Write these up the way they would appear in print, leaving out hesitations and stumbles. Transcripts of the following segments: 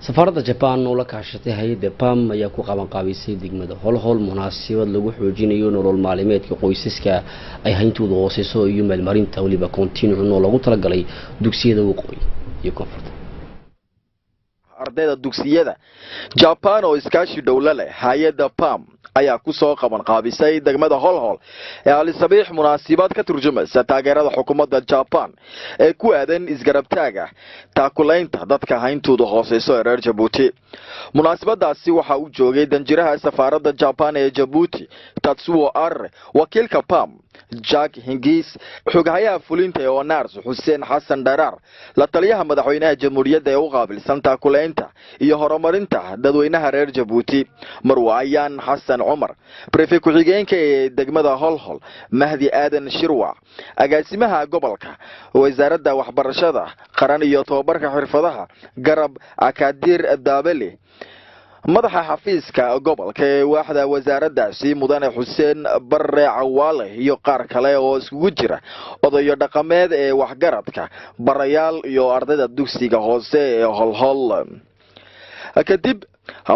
سفارة جابان ولا كاشتي هاي بام ayaa ku qaban qaabisay degmada hol munaasabad lagu xoojinayo nolol maalimeedka qoysaska ay hayntooda hooseyso iyo meelmarinta waliba continue lagu talagalay dugsiyada waqooyi iyo koonfurta ardayda dugsiyada Japan oo iskaashi dawla leh hay'adda PAM ayaa ku soo qaban qaabisay degmada Holhol ee Alisabiix munaasabad ka turjumaysa taageerada xukuumadda Japan ee ku aadan isgarabtaaga taakulaynta dadka hayntooda hooseyso ee reer Djibouti munaasabadaasi waxa uu joogay danjiraha safaaradda Japan ee Djibouti Tatsuo Arre wakiilka PAM Jack Hingis xogaha fulinta ee Onars Hussein Hassan Darar la taliyaha madaxweynaha jamhuuriyadda ee u qaabilsan taakulaynta iyo horumarinta dadweynaha reer Djibouti Marwayaan Hassan Umar prefect ku-xigeenka ee degmada Holhol Mahdi Aadan Shirwa agaasimaha gobolka wasaaradda waxbarashada qaran iyo tababarka xirfadaha Garab Akadir Dabeli madaxa xafiiska gobolka ee waaxda wasaaraddaasi mudane Xuseen Barre Cawaale iyo qaar kale oo isugu jira odayo dhaqameed ee waxgaradka barayaal iyo ardayda dugsiga hoose ee Holhol kadib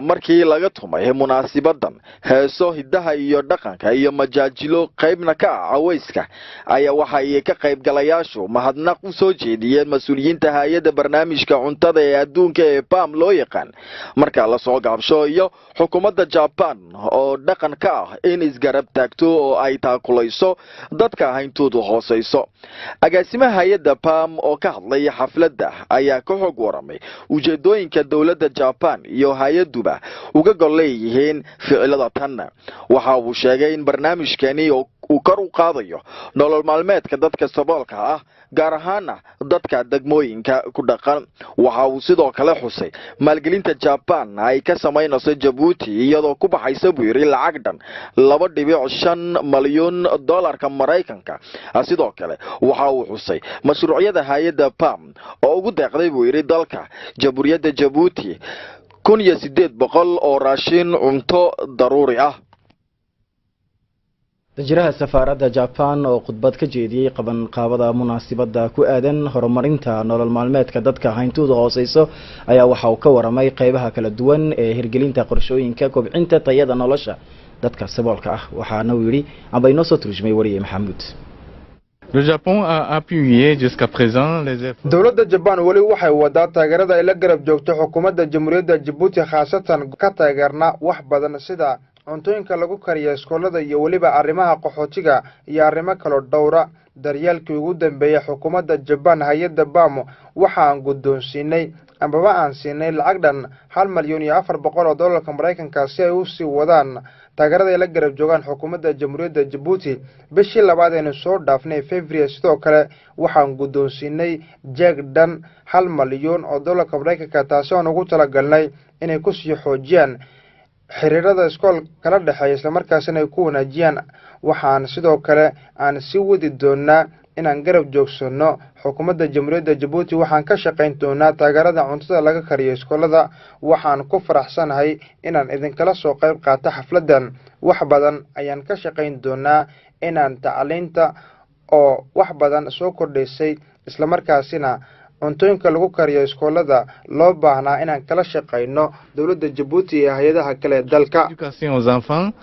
markii laga tumay munaasabadan heeso hidaha iyo dhaqanka iyo majaajilo qaybna ka cawayska ayaa waxay ka qayb galayaashu mahadnaq u soo jeediyeen mas'uuliyiinta hay'adda barnaamijka cuntada ee adduunka ee PAM loo yaqaan marka la soo gaabsho iyo xukuumadda Japan oo dhaqan ka ah in isgarab taagto oo ay taakulayso dadka hayntoodu hooseyso agaasimaha hay'adda PAM oo ka hadlay xafladda ayaa ka xog waramay ujeedooyinka dawladda Japan iyo hay'adduba uga goleeyeen ficilada tan waxa uu sheegay in barnaamijkani uu kor u qaadayo nolol maalmeedka dadka saboolka ah gaar ahaan dadka degmooyinka ku dhaqan waxa uu sidoo kale xusay maalgelinta Japan ay ka sameynayso Djibouti iyadoo ku baxaysa buuri lacag dhan 2.5 milyan dollarka Mareykanka sidoo kale waxa uu xusay mashruucyada hay'adda PAM oo ugu deeqday buuri dalka Jamhuuriyadda Djibouti 1800 oo raashin cunto daruuri ah danjiraha safaaradda Japan oo khudbad ka jeediyay qaban qaabada munaasabada ku aadan horumarinta nolol maalmeedka dadka hayntooda hooseyso ayaa waxa uu ka waramay qaybaha kala duwan ee hirgelinta qorshooyinka kobcinta tayada nolosha dadka saboolka ah waxaana uu yiri amba inoo soo turjumay wariye Maxamuud Le Japon a appuyé jusqu'à présent les efforts. Dawladda Japan wali waxay wadaa taageerada ay la garab joogto xukuumadda Jamhuuriyadda Djibouti khaasatan ka taageerna wax badan sida cuntooyinka lagu kariyo iskoolada iyo waliba arrimaha qaxootiga iyo arrimo kale dhowra daryeelkii ugu dambeeyay xukuumadda Japan hay'adda PAM waxaan guddoonsiinay ambaba aan siinay lacag dhan 1 milyan iyo 400 oo dollarka Mareykanka si ay u sii wadaan taageerada ay la garab joogaan xukuumadda Jamhuuriyadda Djibouti bishii labaad ee soo dhaafnay February sidoo kale waxaan guddoonsiinay jeeg dhan 1 milyan oo dollarka Mareykanka taasi oo ugu talagalnay inay ku sii xoojiyaan xiriirada iskool kala dhaxeeya isla markaasina ay ku wanaajiyaan waxaan sidoo kale aan si wadi doonaa inaan garab joogsano xukuumadda Jamhuuriyadda Djibouti waxaan ka shaqayn doonaa taageerada cuntada laga kariyo iskoolada waxaan ku faraxsanahay inaan idinkala soo qayb qaato xafladan wax badan ayaan ka shaqayn doonaa inaan tacliinta oo wax badan soo kordhisay isla markaasina cuntooyinka lagu kariyo iskoolada loo baahnaa inaan kala shaqayno dawladda Djibouti iyo hay'adaha kale dalka Éducation aux enfants